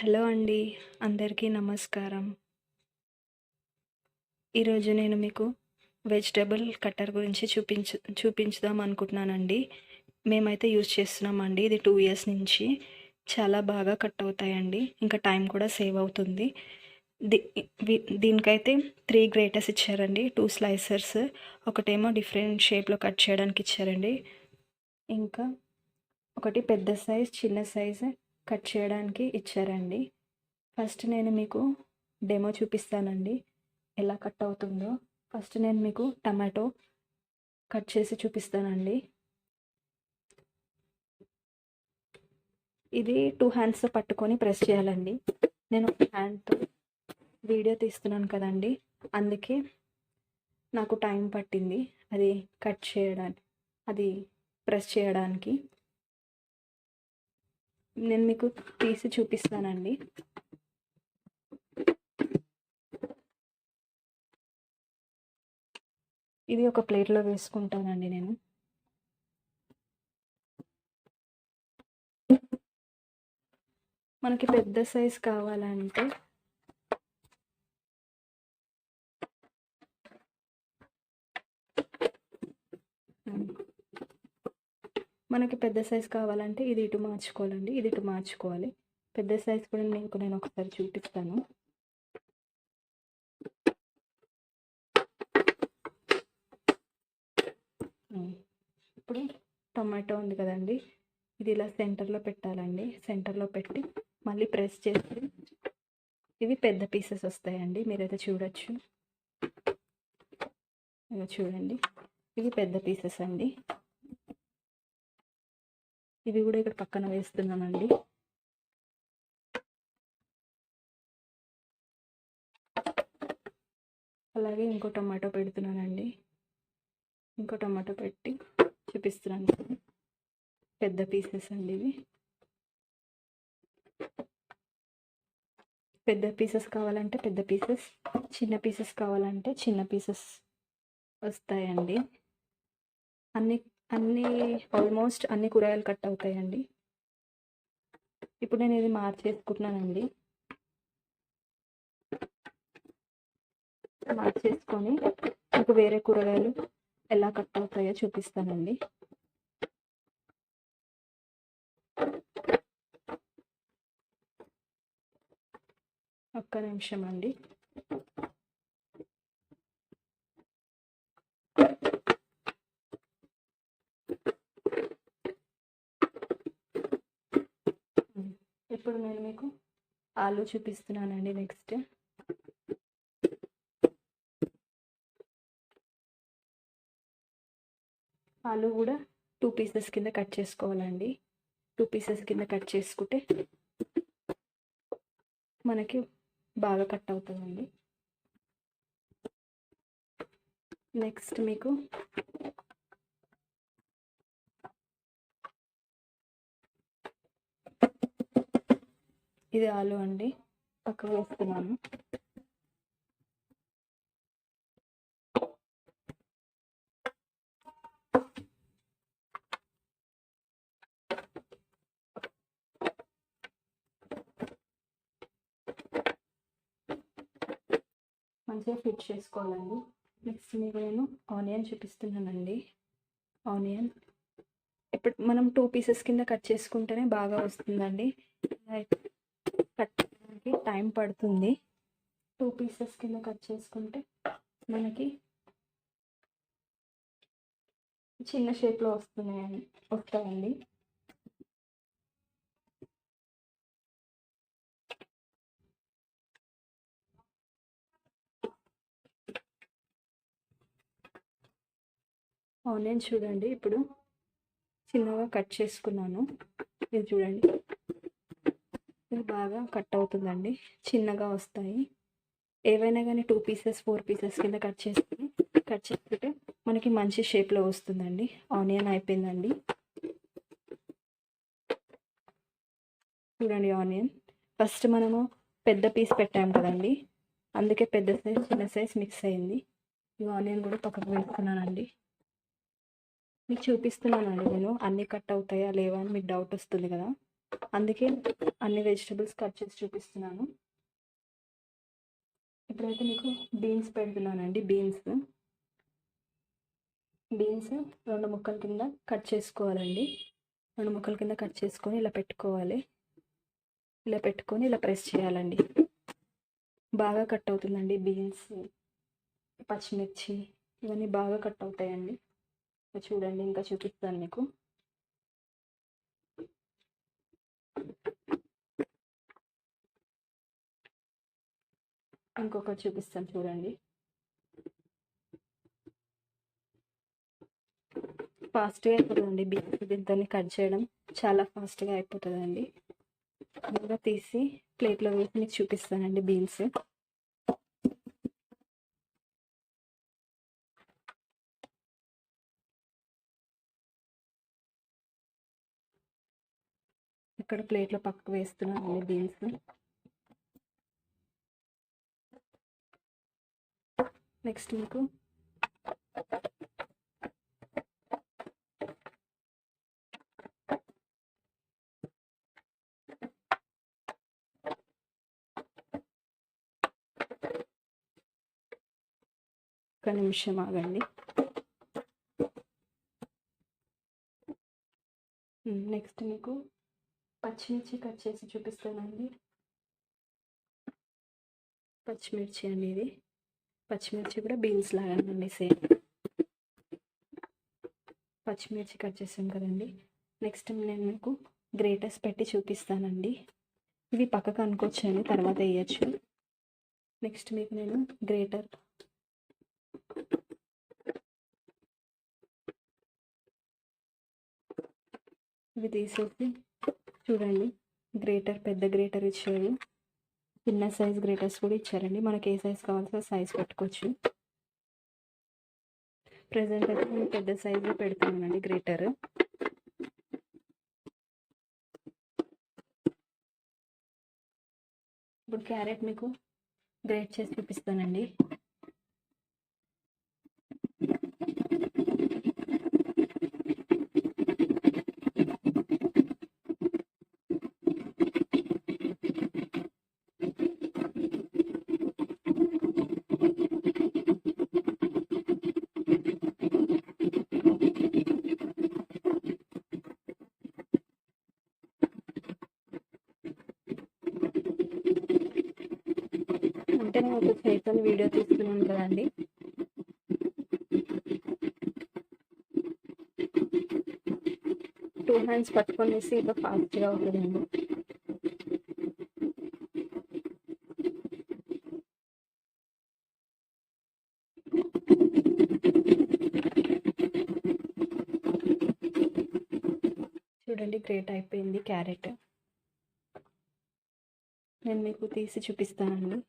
Hello అండి. అందరికీ నమస్కారం. ఈరోజు నేను మీకు వెజిటబుల్ కట్టర్ గురించి చూపించుదాం అనుకుంటున్నానండి. మేమైతే యూజ్ చేస్తున్నామండి. ఇది 2 ఇయర్స్ నుంచి. చాలా బాగా కట్ అవుతాయండి. ఇంకా టైం కూడా సేవ్ అవుతుంది. ది దీనికైతే 3 గ్రేటర్స్ ఇచ్చారండి. 2 స్లైసర్స్. ఒకటేమో డిఫరెంట్ షేప్‌లో కట్ చేయడానికి ఇచ్చారండి. ఇంకా ఒకటి పెద్ద సైజ్, చిన్న సైజ్ కట్ చేయడానికి ఇచ్చారండి. ఫస్ట్ నేను మీకు డెమో చూపిస్తానండి ఎలా కట్ అవుతుందో. ఫస్ట్ నేను మీకు టమాటో కట్ చేసి చూపిస్తానండి. ఇది 2 హ్యాండ్స్తో పట్టుకొని ప్రెస్ చేయాలండి. నేను హ్యాండ్తో వీడియో తీస్తున్నాను కదండి, అందుకే నాకు టైం పట్టింది అది కట్ చేయడానికి, అది ప్రెస్ చేయడానికి. నేను మీకు తీసి చూపిస్తానండి. ఇది ఒక ప్లేట్లో వేసుకుంటానండి నేను. మనకి పెద్ద సైజ్ కావాలంటే ఇది ఇటు మార్చుకోవాలండి, ఇది ఇటు మార్చుకోవాలి. పెద్ద సైజ్ కూడా నేను ఒకసారి చూపిస్తాను. ఇప్పుడు టమాటో ఉంది కదండి, ఇది ఇలా సెంటర్లో పెట్టాలండి. సెంటర్లో పెట్టి మళ్ళీ ప్రెస్ చేసి ఇవి పెద్ద పీసెస్ వస్తాయండి. మీరైతే చూడొచ్చు. ఇవి చూడండి, ఇవి పెద్ద పీసెస్ అండి. ఇవి కూడా ఇక్కడ పక్కన వేస్తున్నానండి. అలాగే ఇంకో టమాటో పెడుతున్నానండి. ఇంకో టమాటో పెట్టి చూపిస్తున్నాను. పెద్ద పీసెస్ అండి ఇవి. పెద్ద పీసెస్ కావాలంటే పెద్ద పీసెస్, చిన్న పీసెస్ కావాలంటే చిన్న పీసెస్ వస్తాయండి. అన్ని ఆల్మోస్ట్ అన్ని కూరగాయలు కట్ అవుతాయండి. ఇప్పుడు నేను ఇది మార్చేసుకుంటున్నానండి. మార్చేసుకొని మీకు వేరే కూరగాయలు ఎలా కట్ అవుతాయో చూపిస్తానండి. ఒక్క నిమిషం అండి. ఇప్పుడు నేను మీకు ఆలు చూపిస్తున్నానండి. నెక్స్ట్ ఆలు కూడా 2 పీసెస్ కింద కట్ చేసుకోవాలండి. 2 పీసెస్ కింద కట్ చేసుకుంటే మనకి బాగా కట్ అవుతుందండి. నెక్స్ట్ మీకు ఇది ఆలు అండి, పక్కకు వేస్తున్నాను. మంచిగా ఫిట్ చేసుకోవాలండి. నెక్స్ట్ మీకు నేను ఆనియన్ చూపిస్తున్నానండి. ఆనియన్ ఇప్పుడు మనం 2 పీసెస్ కింద కట్ చేసుకుంటేనే బాగా వస్తుందండి. కట్ చేయడానికి టైం పడుతుంది. 2 పీసెస్ కింద కట్ చేసుకుంటే మనకి చిన్న షేప్లో వస్తాయండి. ఆనియన్ చూడండి, ఇప్పుడు చిన్నగా కట్ చేసుకున్నాను. ఇది చూడండి, ఇది బాగా కట్ అవుతుందండి. చిన్నగా వస్తాయి. ఏవైనా కానీ 2 పీసెస్ 4 పీసెస్ కింద కట్ చేసుకుంటే మనకి మంచి షేప్లో వస్తుందండి. ఆనియన్ అయిపోయిందండి. చూడండి, ఆనియన్ ఫస్ట్ మనము పెద్ద పీస్ పెట్టాము కదండి, అందుకే పెద్ద సైజ్ చిన్న సైజ్ మిక్స్ అయింది. ఈ ఆనియన్ కూడా పక్కకు వేసుకున్నానండి. మీకు చూపిస్తున్నానండి నేను అన్నీ కట్ అవుతాయా లేవా అని మీకు డౌట్ వస్తుంది కదా, అందుకే అన్ని వెజిటబుల్స్ కట్ చేసి చూపిస్తున్నాను. ఇప్పుడైతే మీకు బీన్స్ పెడుతున్నానండి. బీన్స్ 2 ముక్కల కింద కట్ చేసుకోవాలండి. 2 ముక్కల కింద కట్ చేసుకొని ఇలా పెట్టుకోవాలి. ఇలా పెట్టుకొని ఇలా ప్రెస్ చేయాలండి. బాగా కట్ అవుతుందండి. బీన్స్, పచ్చిమిర్చి ఇవన్నీ బాగా కట్ అవుతాయండి. చూడండి, ఇంకా చూపిస్తాను మీకు. ఇంకొకటి చూపిస్తాను చూడండి. ఫాస్ట్గా అయిపోతుందండి. బీన్స్ దీంతో కట్ చేయడం చాలా ఫాస్ట్గా అయిపోతుందండి. బాగా తీసి ప్లేట్లో వేసి మీకు చూపిస్తానండి. బీన్స్ ఇక్కడ ప్లేట్లో పక్కకు వేస్తున్నానండి. బీన్స్ నెక్స్ట్ మీకు ఒక నిమిషం ఆగండి. నెక్స్ట్ మీకు పచ్చిమిర్చి కట్ చేసి చూపిస్తానండి. పచ్చిమిర్చి అనేది పచ్చిమిర్చి కూడా బీన్స్ లాగానండి, సేమ్. పచ్చిమిర్చి కట్ చేసాం కదండి. నెక్స్ట్ నేను మీకు గ్రేటర్స్ పెట్టి చూపిస్తానండి. ఇవి పక్కకు అనుకోవచ్చండి, తర్వాత వేయచ్చు. నెక్స్ట్ మీకు నేను గ్రేటర్ ఇవి తీసేసి చూడండి. గ్రేటర్, పెద్ద గ్రేటర్ ఇచ్చారు, చిన్న సైజ్ గ్రేటర్స్ కూడా ఇచ్చారండి. మనకి ఏ సైజ్ కావాల్సిన సైజ్ పెట్టుకోవచ్చు. ప్రజెంట్ అయితే నేను పెద్ద సైజులో పెడుతున్నానండి గ్రేటర్. ఇప్పుడు క్యారెట్ మీకు గ్రేట్ చేసి చూపిస్తానండి. అంటే నేను ఒక చేతులు వీడియో తీస్తున్నాను కదండి. టూ హ్యాండ్స్ పట్టుకొనేసి ఇంకా ఫాస్ట్గా అవుతుందండి. చూడండి, గ్రేట్ అయిపోయింది క్యారెట్. నేను మీకు తీసి చూపిస్తానండి.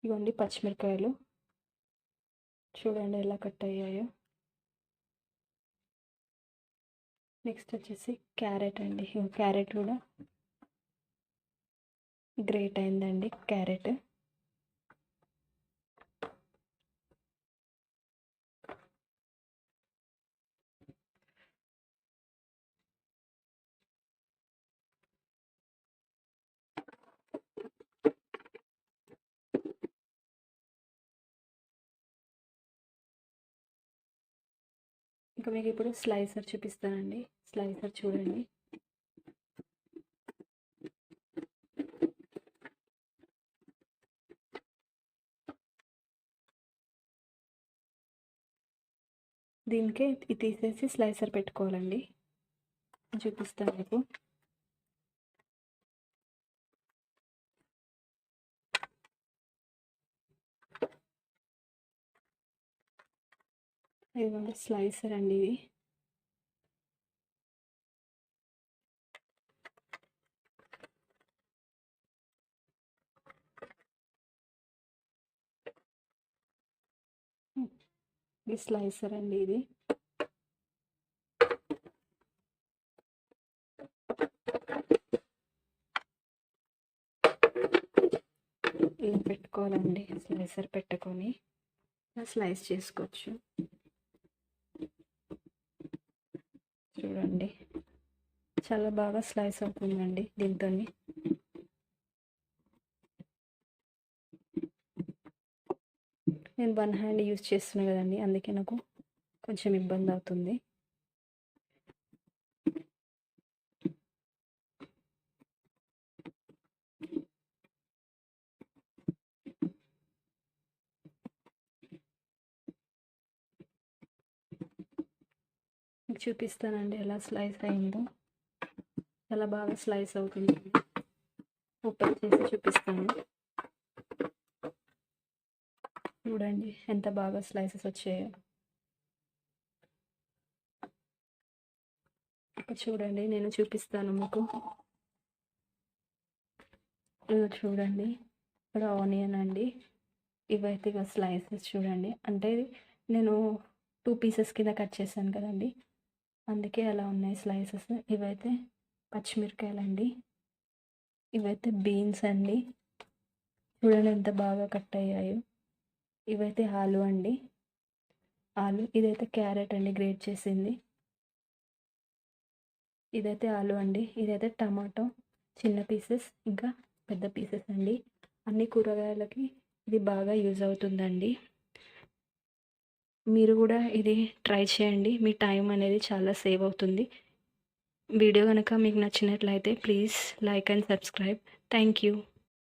ఇవన్నీ పచ్చిమిరకాయలు చూడండి ఎలా కట్ అయ్యాయో. నెక్స్ట్ వచ్చేసి క్యారెట్ అండి. క్యారెట్ కూడా గ్రేట్ అయిందండి క్యారెట్. ఇంకా మీకు ఇప్పుడు స్లైసర్ చూపిస్తానండి. స్లైసర్ చూడండి. దీనికే ఇది తీసేసి స్లైసర్ పెట్టుకోవాలండి. చూపిస్తాను మీకు. ఇదిగోండి స్లైసర్ అండి ఇది. ఇది స్లైసర్ అండి ఇది. ఇలా పెట్టుకోవాలండి. స్లైసర్ పెట్టుకొని ఇలా స్లైస్ చేసుకోవచ్చు. చూడండి చాలా బాగా స్లైస్ అవుతుందండి దీంతో. నేను వన్ హ్యాండ్ యూజ్ చేస్తున్నా కదండి, అందుకే నాకు కొంచెం ఇబ్బంది అవుతుంది. మీకు చూపిస్తానండి ఎలా స్లైస్ అయిందో. చాలా బాగా స్లైస్ అవుతుంది. ఓపెన్ చేసి చూపిస్తాను. చూడండి ఎంత బాగా స్లైసెస్ వచ్చాయో. చూడండి నేను చూపిస్తాను మీకు. చూడండి ఇక్కడ ఆనియన్ అండి, ఇవైతే ఇక స్లైసెస్ చూడండి. అంటే నేను 2 పీసెస్ కింద కట్ చేశాను కదండి, అందుకే అలా ఉన్నాయి స్లైసెస్. ఇవైతే పచ్చిమిరకాయలండి, ఇవైతే బీన్స్ అండి, చూడండి ఎంత బాగా కట్ అయ్యాయో. ఇవైతే ఆలు అండి, ఆలు. ఇదైతే క్యారెట్ అండి, గ్రేట్ చేసింది. ఇదైతే ఆలు అండి. ఇదైతే టమాటో చిన్న పీసెస్, ఇంకా పెద్ద పీసెస్ అండి. అన్ని కూరగాయలకి ఇది బాగా యూజ్ అవుతుందండి. మీరు కూడా ఇది ట్రై చేయండి, మీ టైం అనేది చాలా సేవ్ అవుతుంది. వీడియో కనుక మీకు నచ్చినట్లయితే please like and subscribe. Thank you.